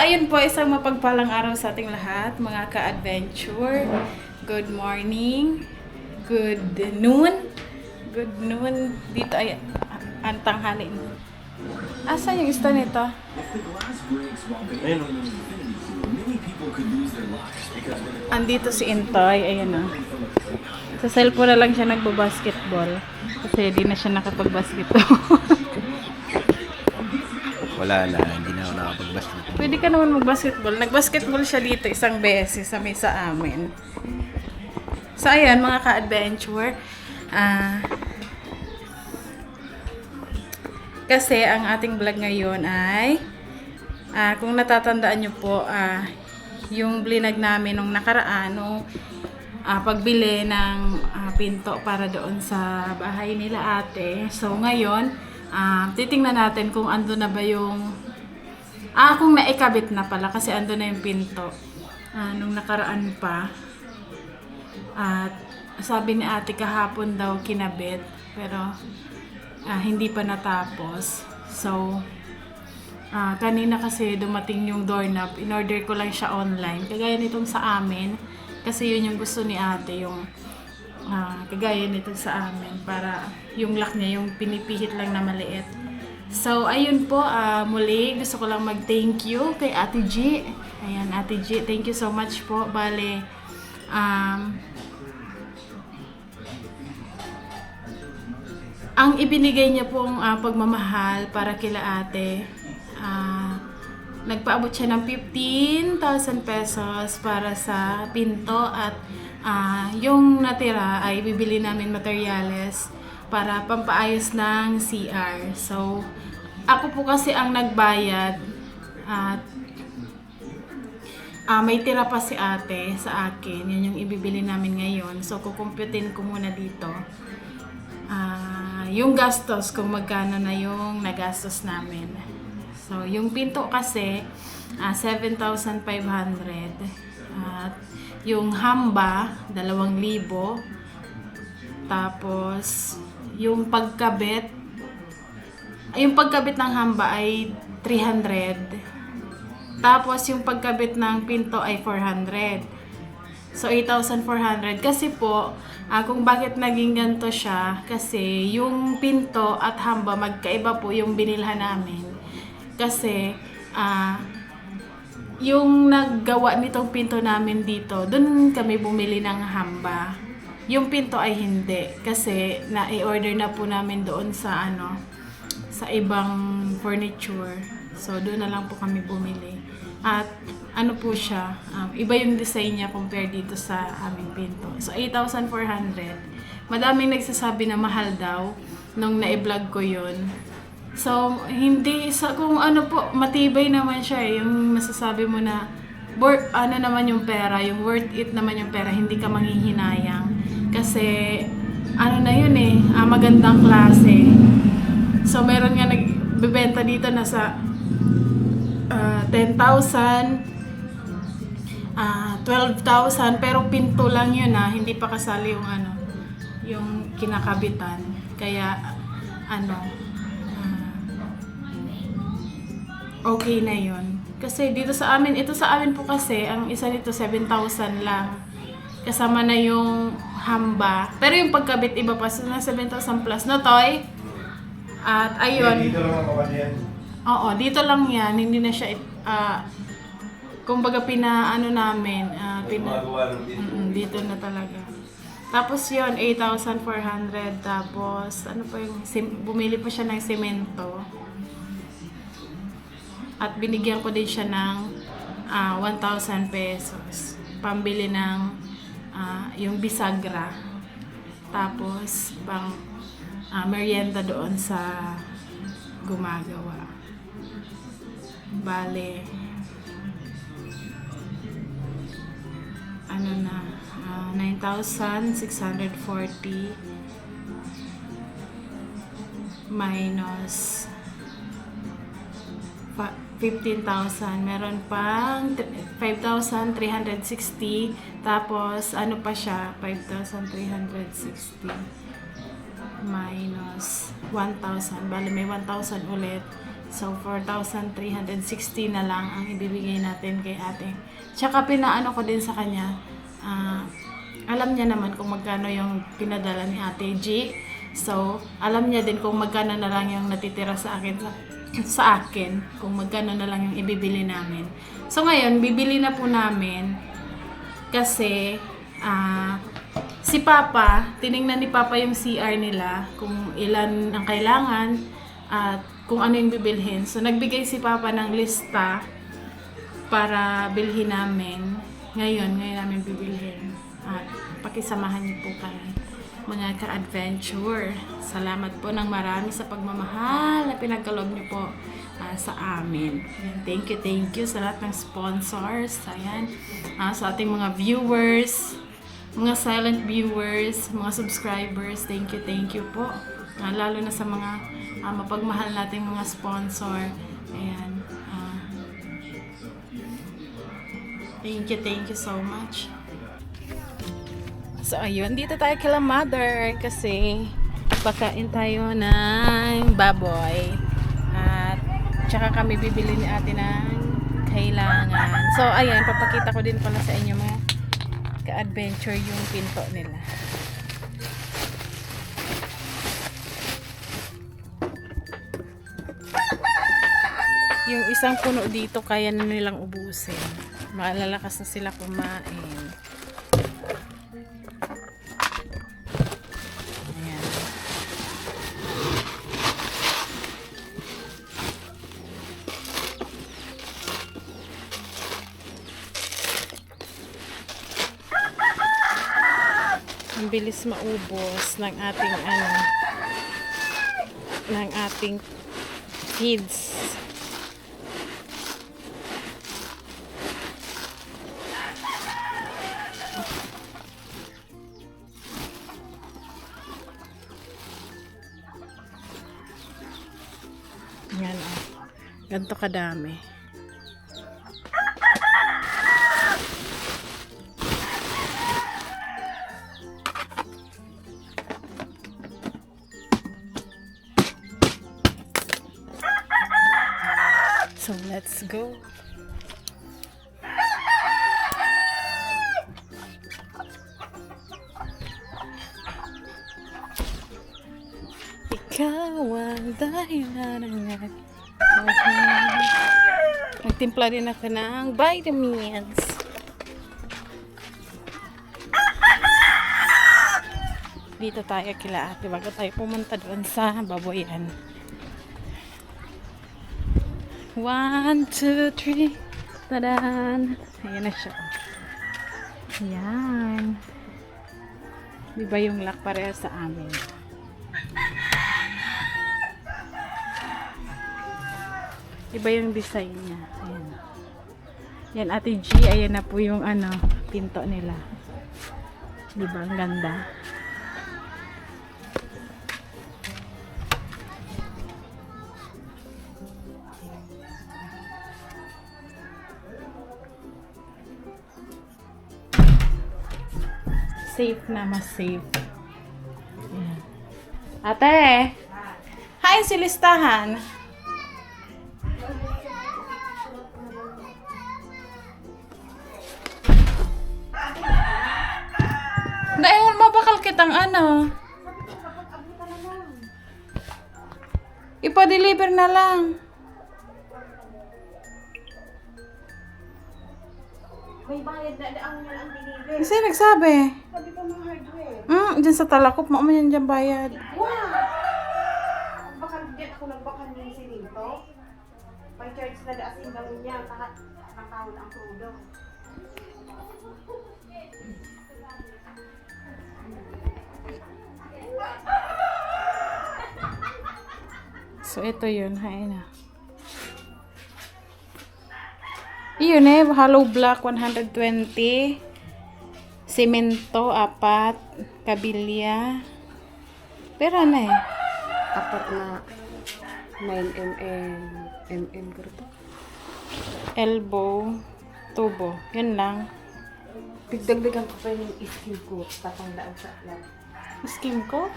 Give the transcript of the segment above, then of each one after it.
ayun po, isang mapagpalang araw sa ating lahat, mga ka-adventure. Good morning, good noon, dito ay ang tanghali. Asan yung ista nito? Andito si Intoy, ayan o. Sa cellphone na lang siya nagbo-basketball. Kasi di na siya nakapag-basketball. Wala na, hindi na ako nakapag-basketball. Pwede ka naman mag-basketball. Nag-basketball siya dito isang beses sa mesa amin. So, ayan, mga ka-adventure. Kasi ang ating vlog ngayon ay, kung natatandaan nyo po, yung blinag namin nung nakaraan, nung pagbili ng pinto para doon sa bahay nila ate. So, ngayon, titingnan natin kung ando na ba yung kung naikabit na pala kasi ando na yung pinto nung nakaraan pa. At sabi ni ate kahapon daw kinabit pero hindi pa natapos. So kanina kasi dumating yung doorknob, in-order ko lang siya online kagaya nitong sa amin kasi yun yung gusto ni ate, yung kagaya nito sa amin para yung lock niya yung pinipihit lang na maliit. So ayun po, muli gusto ko lang mag-thank you kay Ate G. Ayan, Ate G, thank you so much po. Bale, ang ibinigay niya pong pagmamahal para kila ate, nagpaabot siya ng 15,000 pesos para sa pinto at yung natira ay bibili namin materyales para pampaayos ng CR. So, ako po kasi ang nagbayad at may tira pa si ate sa akin. Yan yung ibibili namin ngayon. So, kukumputin ko muna dito yung gastos kung magkano na yung nagastos namin. So, yung pinto kasi 7,500 at yung hamba 2,000, tapos yung pagkabit ng hamba ay 300, tapos yung pagkabit ng pinto ay 400. So 8,400 kasi po kung bakit naging ganito siya kasi yung pinto at hamba magkaiba po yung binilhan namin kasi yung naggawa nitong pinto namin dito, dun kami bumili ng hamba. Yung pinto ay hindi kasi na-i-order na po namin doon sa sa ibang furniture. So doon na lang po kami bumili. At ano po siya, iba yung design niya compare dito sa aming pinto. So 8,400. Madaming nagsasabi na mahal daw nung na-i-vlog ko yun. So, hindi, kung ano po, matibay naman siya yung masasabi mo na, naman yung pera, yung worth it naman yung pera, hindi ka manghihinayang. Kasi, na yun magandang klase. So, meron nga nagbebenta dito na sa 10,000, 12,000, pero pinto lang yun hindi pa kasali yung yung kinakabitan. Kaya, okay na yun. Kasi dito sa amin, ito sa amin po kasi, ang isa nito 7,000 lang. Kasama na yung hamba. Pero yung pagkabit iba pa, so na 7,000 plus. No, Toy? At ayun. Dito lang ako yan. Oo, dito lang yan. Hindi na siya, kumbaga namin, dito na talaga. Tapos yun, 8,400. Tapos, bumili pa siya ng semento. At binigyan ko din siya ng 1,000 pesos. Pambili ng yung bisagra. Tapos, merienda doon sa gumagawa. Bale, 9,640 minus 15,000. Meron pang 5,360. Tapos, pa siya? 5,360 minus 1,000. Bale, may 1,000 ulit. So, 4,360 na lang ang ibibigay natin kay ate. Tsaka pinaano ko din sa kanya, alam niya naman kung magkano yung pinadala ni ate G. So, alam niya din kung magkano na lang yung natitira sa akin, sa akin, kung magkano na lang yung ibibili namin. So, ngayon, bibili na po namin kasi, si Papa, tiningnan ni Papa yung CR nila, kung ilan ang kailangan, at kung ano yung bibilhin. So, nagbigay si Papa ng lista para bilhin namin. Ngayon namin bibilhin. At pakisamahan niyo po kami, mga ka-adventure. Salamat po ng marami sa pagmamahal na pinagkaloob niyo po sa amin. Ayan, thank you sa lahat ng sponsors. Ayan, sa ating mga viewers, mga silent viewers, mga subscribers, thank you po. Lalo na sa mga mapagmahal nating mga sponsor. Ayan. Thank you so much. So, ayun. Dito tayo kila mother kasi pagkain tayo ng baboy. At tsaka kami bibili ni ate ng kailangan. So, ayan. Papakita ko din pala sa inyo mga ka-adventure yung pinto nila. Yung isang puno dito kaya na nilang ubusin. Malalakas na sila kumain. Ayan. Ang bilis maubos ng ating ng ating feeds. Yan ganito kadami. So let's go. Ikaw ang dahilan ng nagtimpla din ako ng vitamins. Dito tayo kila ate bago tayo pumunta doon sa baboyan. 1, 2, 3. Tadan! Ayan na siya. Ayan. Diba yung lock pareha sa amin? Iba yung design niya. Ayan. Yan, Ate G. Ayan na po yung pinto nila. Diba? Ang ganda. Safe na, mas safe. Ayan. Ate! Hi, si listahan! Dahil mabakal kitang ipa-deliver na lang. May bayad na ang deliver. Kasi nagsabi. Sabi ko mga hardware. Dyan sa talakop, mo yan dyan bayad. Wow! Baka dyan ako nagbakal ng silinto. May charge na daas yung gawin niya. Nakahon ang krudo. So, ito yun. Hain na. Iyon hollow block 120. Semento 4. Kabilya. Pero Apat na 9 mm ko ito. elbow, tubo. Yun lang. Dagdagan ko pa yung skin ko. Tapang daan sa lab. Skim ko?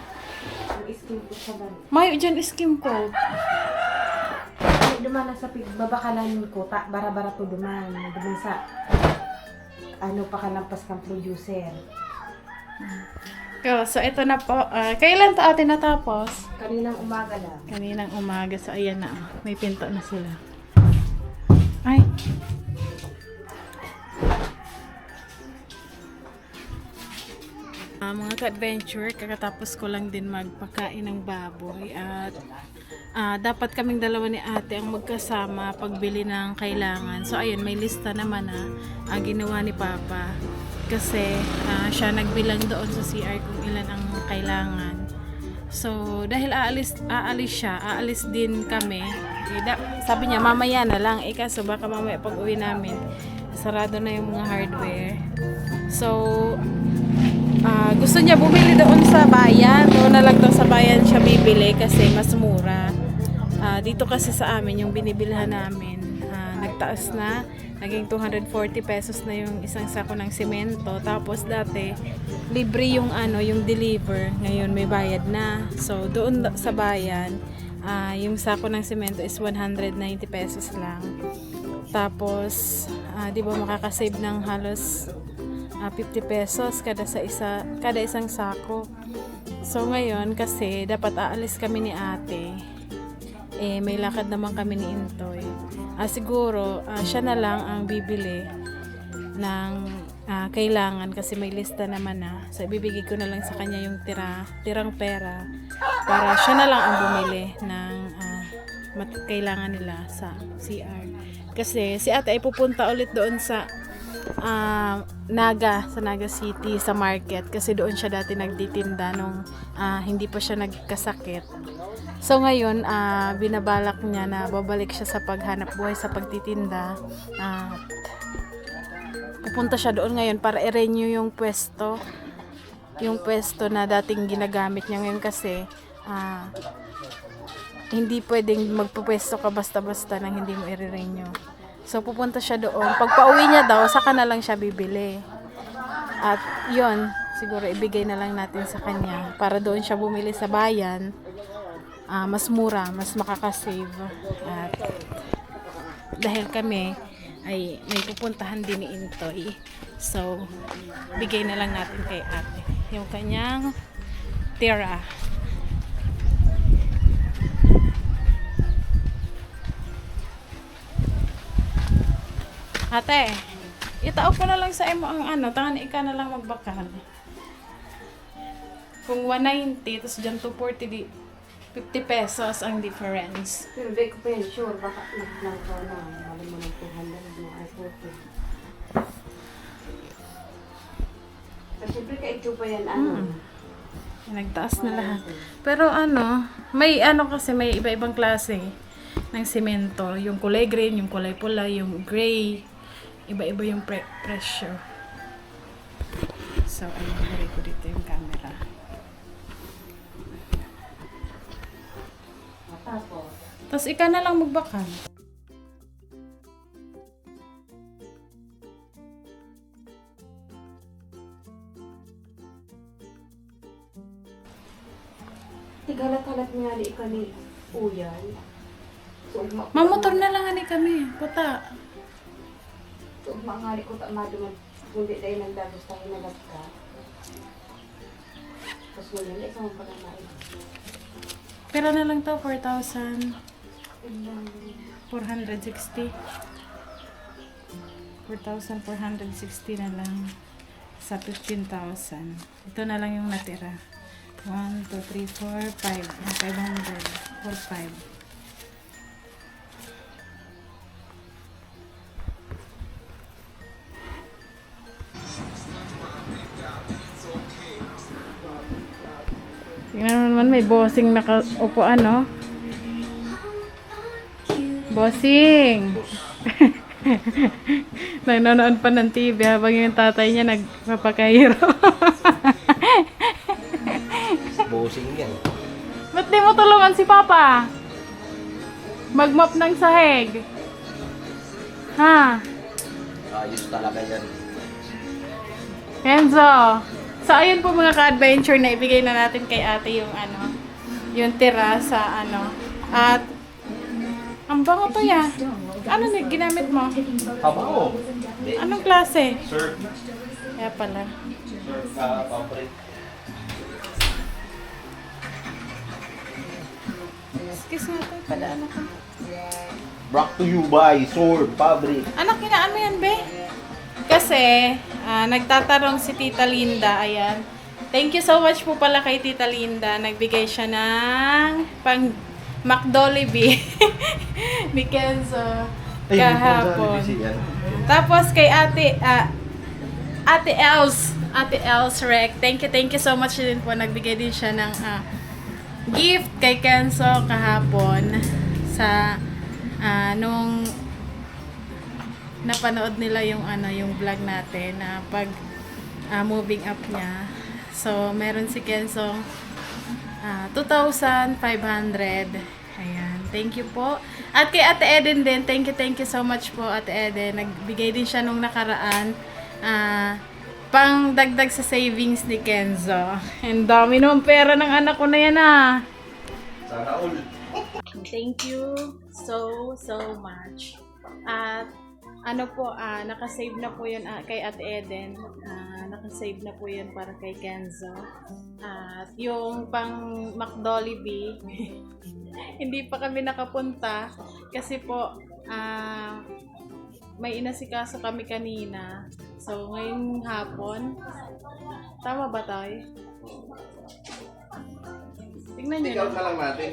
Yung skin ko sa ban. Mayo dyan skim ko. duman na sa babakalan ko, bara-bara po duman sa, ano pa ka lampas kang producer. So, ito na po. Kailan to ate natapos? Kaninang umaga lang. Kaninang umaga. So, ayan na. May pinto na sila. Ay. Mga ka-adventure, kakatapos ko lang din magpakain ng baboy at dapat kaming dalawa ni ate ang magkasama pagbili ng kailangan. So ayun, may lista naman na ginawa ni Papa kasi siya nagbilang doon sa CR kung ilan ang kailangan. So dahil aalis siya, aalis din kami. Sabi niya mamaya na lang, kaso baka mamaya pag uwi namin sarado na yung mga hardware. So gusto niya bumili doon sa bayan. Doon na lang daw sa bayan siya bibili kasi mas mura. Dito kasi sa amin, yung binibilhan namin, nagtaas na. Naging 240 pesos na yung isang sako ng semento. Tapos dati, libre yung yung deliver. Ngayon may bayad na. So doon sa bayan, yung sako ng semento is 190 pesos lang. Tapos, di ba makakasave ng halos 50 pesos kada isang sako. So ngayon kasi dapat aalis kami ni ate. May lakad naman kami ni Intoy. Siguro siya na lang ang bibili ng kailangan kasi may lista naman na. So ibibigay ko na lang sa kanya yung tirang pera para siya na lang ang bumili ng kailangan nila sa CR. Kasi si ate ay pupunta ulit doon sa Naga City sa market kasi doon siya dati nagtitinda nung hindi pa siya nagkasakit. So ngayon binabalak niya na babalik siya sa paghanap buhay sa pagtitinda. Pupunta siya doon ngayon para i-renew yung pwesto na dating ginagamit niya ngayon kasi hindi pwedeng magpupwesto ka basta-basta nang hindi mo i-renew. So, pupunta siya doon. Pag pauwi niya daw, saka na lang siya bibili. At, yon siguro ibigay na lang natin sa kanya. Para doon siya bumili sa bayan. Mas mura, mas makakasave. At, dahil kami, ay may pupuntahan din ni Intoy. So, bigay na lang natin kay ate. Yung kanyang tira. Ate, itaob ko na lang sa imo ang tangan ika na lang magbakal. Kung 190, tapos dyan 240, 50 pesos ang difference. Pero di ko pa yan sure, baka naglang ko na, mali mo ng 200 mo ay 40. Kasi siyempre kaito pa yan, Nagtaas na lahat. Pero may kasi may iba-ibang klase ng semento. Yung kulay green, yung kulay pula, yung gray. Iba-iba yung presyo. So, ilagay ko dito yung camera. Tapos ika na lang magbakal. Tigalat-halat niya ni ika ni Uyan. So, Mamotor na lang ani kami. Puta. So, mangali ko maduman. Kundi dahil nagdagos tayo nagat ka. Tapos mo yun, isang pagkamain. Pera na lang to, 4,460. 4,460 na lang sa 15,000. Ito na lang yung natira. 1, 2, 3, 4, 5. 500. 4, 5. Tingnan mo naman, may bossing nakaupo Bossing! Nanonood pa ng TV habang yung tatay niya nagpapakahiro. Bossing yan. Ba't di mo tulungan si Papa? Magmap ng sahig. Ha? Ayos talaga yan. Enzo! So, ayun po mga ka-adventure na ibigay na natin kay ate yung yung tira sa At Ang bango to ya. Ano na ginamit mo? Abo. Anong klase? Sir. Kaya pala. Sir, favorite. Excuse nga tayo, padaan ako. Brought to you by Sword Fabric. Anak, kinaan mo yan, be? Kasi, nagtatarong si Tita Linda, ayan. Thank you so much po pala kay Tita Linda. Nagbigay siya ng pang McDolibee ni Kenzo kahapon. Tapos kay Ate Els Rec. Thank you so much din po. Nagbigay din siya ng gift kay Kenzo kahapon sa nung napanood nila yung yung vlog natin na pag moving up niya. So meron si Kenzo 2,500. Ayan, thank you po. At kay Ate Eden din, thank you so much po Ate Eden. Nagbigay din siya nung nakaraan pang dagdag sa savings ni Kenzo. Ang dami naman pera ng anak ko na yan Sana all. Thank you so much. At nakasave na po yun kay Ate Eden. Nakasave na po yun para kay Kenzo. At yung pang McDolibee, hindi pa kami nakapunta kasi po may inasikaso kami kanina. So, ngayong hapon, tama ba tayo? Tignan nyo Take out na. na lang natin.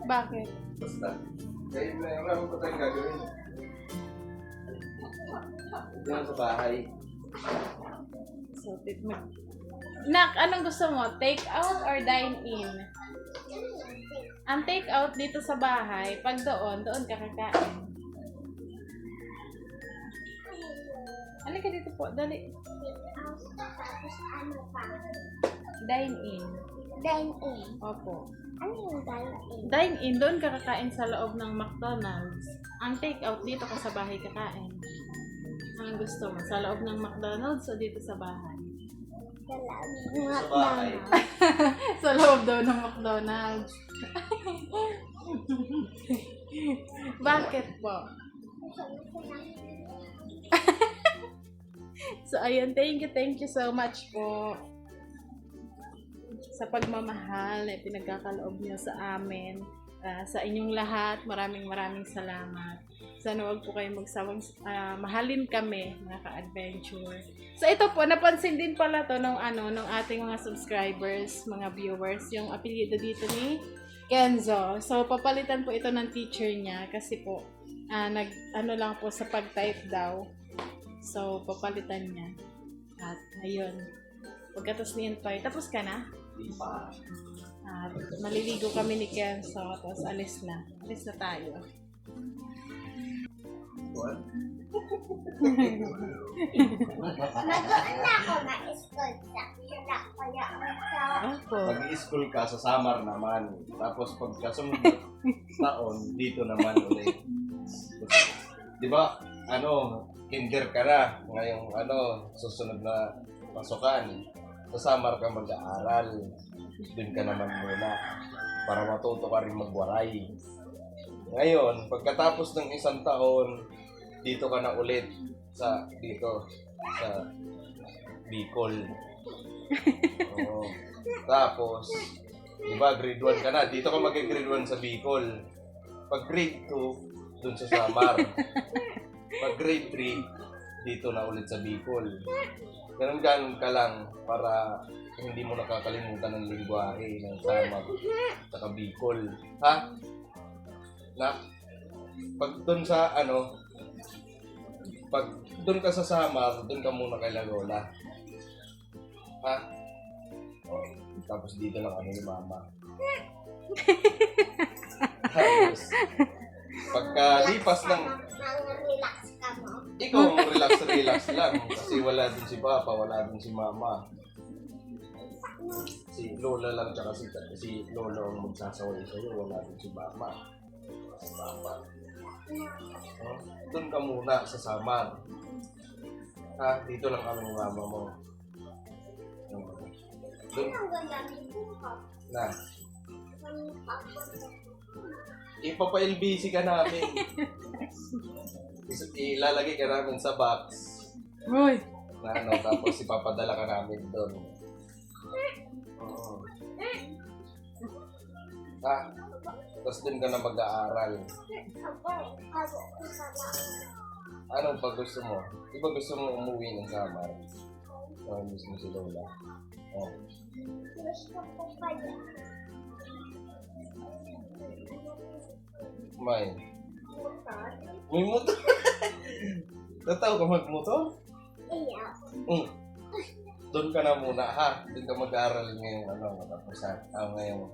Bakit? Basta. Kaya marami pa tayong gagawin. Diyan sa bahay. So, tignan. Nak, anong gusto mo? Take out or dine in? Ang take out dito sa bahay, pag doon ka kakain. Halika dito po, dali. Tapos ano pa? Dine in. Dine in. Opo. Ano yung dine in? Dine in, doon ka kakain sa loob ng McDonald's. Ang take out, dito ka sa bahay kakain. Ang gusto mo, sa loob ng McDonald's o dito sa bahay? Sa bahay. Sa loob daw ng McDonald's. Bakit po? So, ayun, thank you so much po sa pagmamahal na pinagkakaloob niyo sa amin. Sa inyong lahat, maraming salamat. Sana huwag po kayong magsawang mahalin kami, mga ka-adventure. So, ito po, napansin din pala to nung ating mga subscribers, mga viewers, yung apelyido dito ni Kenzo. So, papalitan po ito ng teacher niya kasi po, lang po sa pag-type daw. So, papalitan niya. At, ayun. Pagkatas niyan tayo. Tapos ka na? Di pa. At, maliligo kami ni Kenzo. Tapos, alis na. Alis na tayo. What? Nag-on na ako na-school sa kaya Opo. Mag-i-school ka sa Samar naman. Tapos pag kasunod taon, dito naman ulit. Di ba, kinder ka na. Ngayong susunod na pasukan. Sa Samar ka mag-aaral. Doon ka naman muna. Para matuto ka rin magwaray. Ngayon, pagkatapos ng isang taon, dito ka na ulit sa Bicol. Oo. Tapos, di ba, grade 1 ka na. Dito ka mag-grade 1 sa Bicol. Pag grade 2, dun sa Samar. Pag grade 3, dito na ulit sa Bicol. Ganun ka lang para hindi mo nakakalimutan ng lingwahe ng Samar at Bicol. Ha? Na? Pag dun sa pag dun ka sa Samar, dun ka muna kay Lagola. Ha? Tapos dito lang ni Mama. Tapos, pagkalipas ng... relax ka mo. Ikaw ang relax lang. Kasi wala din si Papa, wala din si Mama. Si Lola lang tsaka si Lola ang magsasaway sa'yo, wala din si Mama. Si Papa. Doon ka muna sa Samar. Ha? Dito lang kami ng Mama mo. Doon Ang gagamitin ko. na. ipapa-LBC ka namin. Ilalagay ka namin sa box Uy, na ano, tapos ipapadala ka namin doon. Oo. Tapos doon ka na mag-aaral. Anong pag gusto mo? Di ba gusto mo umuwi ng Samar? Miss mo si Lola. Oh. Gusto ko pa yan. May motor. Tataw ka magmotor? Iya. Doon ka na muna ha. Doon ka mag-aaral ngayong katapusan. Ngayong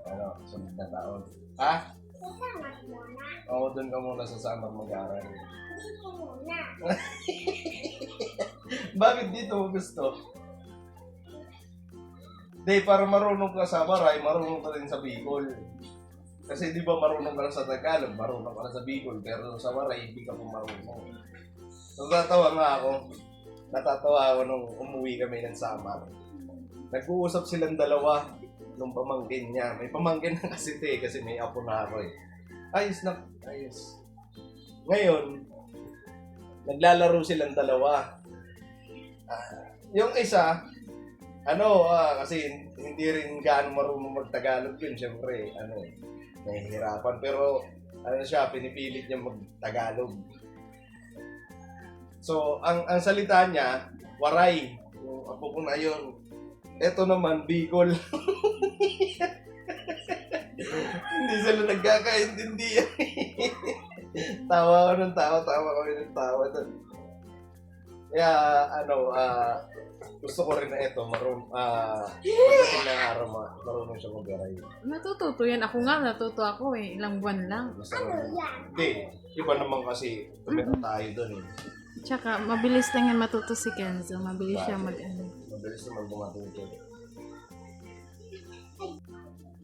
sunod na taon. Ha? Kasama mo na. Oo, doon ka muna sa Samar mag-aaral. Hindi muna. Bakit dito mo gusto? Hindi, para marunong ka sa Baray, marunong ka rin sa Bicol. Kasi di ba marunong ka na sa Tagalog, marunong ka na sa Bicol, pero sa Baray, hindi ka pa marunong. Natatawa ako nung umuwi kami ng Samar. Nag-uusap silang dalawa nung pamangkin niya. May pamangkin na kasi kasi may apo na ako eh. Ayos. Ngayon, naglalaro silang dalawa. Yung isa, kasi hindi rin gaano marunong mag-Tagalog yun. Siyempre, nahihirapan. Pero, pinipilit niya mag-Tagalog. So, ang salita niya, waray. Yung apo ko na yun. Ito naman, Bicol. Hindi sila nagkakaintindihan. Tawa ko ng tawa kami ng tawa. Kaya, gusto ko rin na ito, pagdating ng araw, marunong siya mag-aray. natututo yan. Ako nga, natuto ako eh. Ilang buwan lang. Hindi, iba naman kasi, tumira tayo doon eh. Tsaka, mabilis lang yan matuto si Kenzo. Mabilis siya Mabilis naman bumatuto.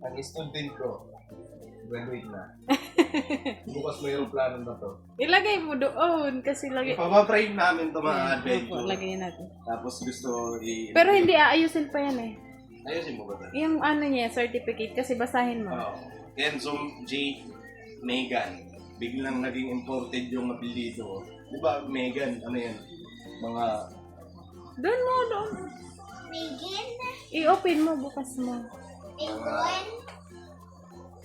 Ang student ko, graduate na. Bukas may yung plano na to. Ilagay mo doon kasi lagi. Ipapa-frame namin ito mga Opo, adventure. lagay natin. Tapos gusto Pero hindi aayusin pa yan eh. Ayusin mo ba ito? Yung niya, certificate kasi basahin mo. Kenzo J. Megan. Biglang naging imported yung apelyido. Di ba, Megan? Ano yan? Mga... Doon mo. Megan. I-open mo, bukas mo. Megan.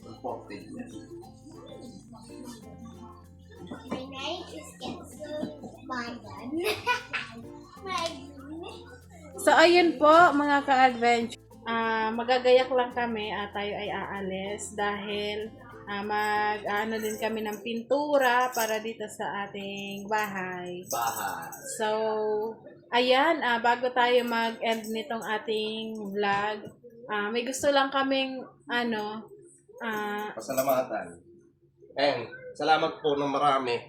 Imported yan. My name is Kenzo Megan. So, ayun po, mga ka-adventure. Magagayak lang kami at tayo ay aalis dahil din kami ng pintura para dito sa ating bahay. So, ayan, bago tayo mag-end nitong ating vlog, may gusto lang kaming Pasalamatan. Salamat po ng marami.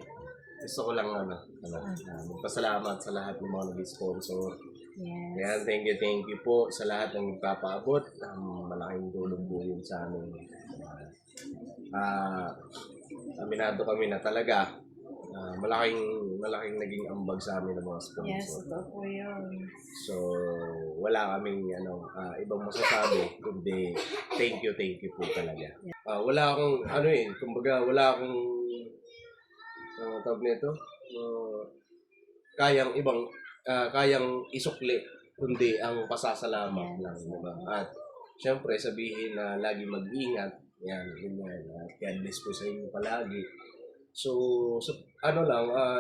Gusto ko lang magpasalamat sa lahat ng mga nag-sponsor. yes. Ayan, thank you po sa lahat ng nagpapaabot. Malaking tulong po yun sa amin. Aminado kami na talaga malaking naging ambag sa amin ng mga sponsor. Yes, ito po yun. So, wala kaming ibang masasabi kundi thank you po talaga. Wala akong kumbaga wala akong tawag nito kayang isukli kundi ang pasasalamat lang, diba? At syempre sabihin na lagi mag-ingat. Yan. God bless po sa inyo palagi. So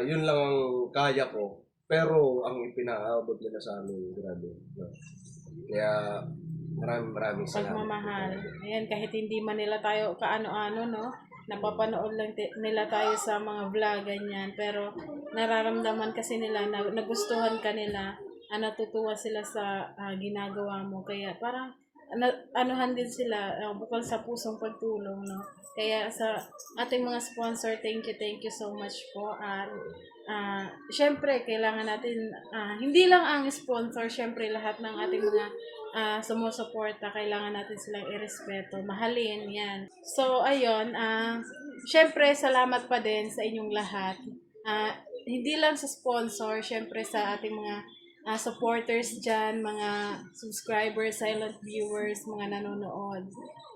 yun lang ang kaya ko. Pero ang ipinaabot nila sa amin, grabe. Kaya maraming salamat. Pagmamahal. Ayan, kahit hindi man nila tayo kaano-ano, no? Napapanood lang nila tayo sa mga vlog, ganyan. Pero nararamdaman kasi nila na nagustuhan ka nila, natutuwa sila sa ginagawa mo. Kaya parang anuhan din sila bukal sa pusong pagtulong, no? Kaya sa ating mga sponsor, thank you so much po. At syempre kailangan natin hindi lang ang sponsor, syempre lahat ng ating mga sumusuporta, kailangan natin silang irespeto, mahalin, yan. So ayun, syempre salamat pa din sa inyong lahat. Hindi lang sa sponsor, syempre sa ating mga supporters dyan, mga subscribers, silent viewers, mga nanonood.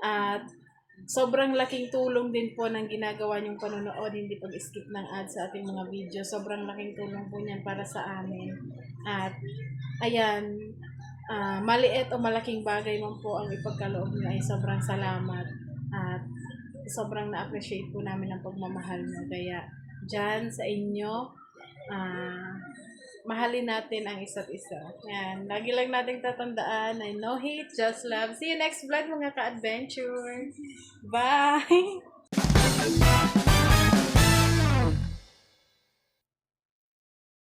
At sobrang laking tulong din po ng ginagawa niyong panonood, hindi pag-skip ng ads sa ating mga video. Sobrang laking tulong po niyan para sa amin. At, ayan, maliit o malaking bagay man po ang ipagkaloob niyo ay sobrang salamat. At, sobrang na-appreciate po namin ang pagmamahal mo. Kaya, dyan sa inyo, mahalin natin ang isa't isa. Yan. Lagi lang nating tatandaan ay no hate, just love. See you next vlog mga ka-adventure. Bye!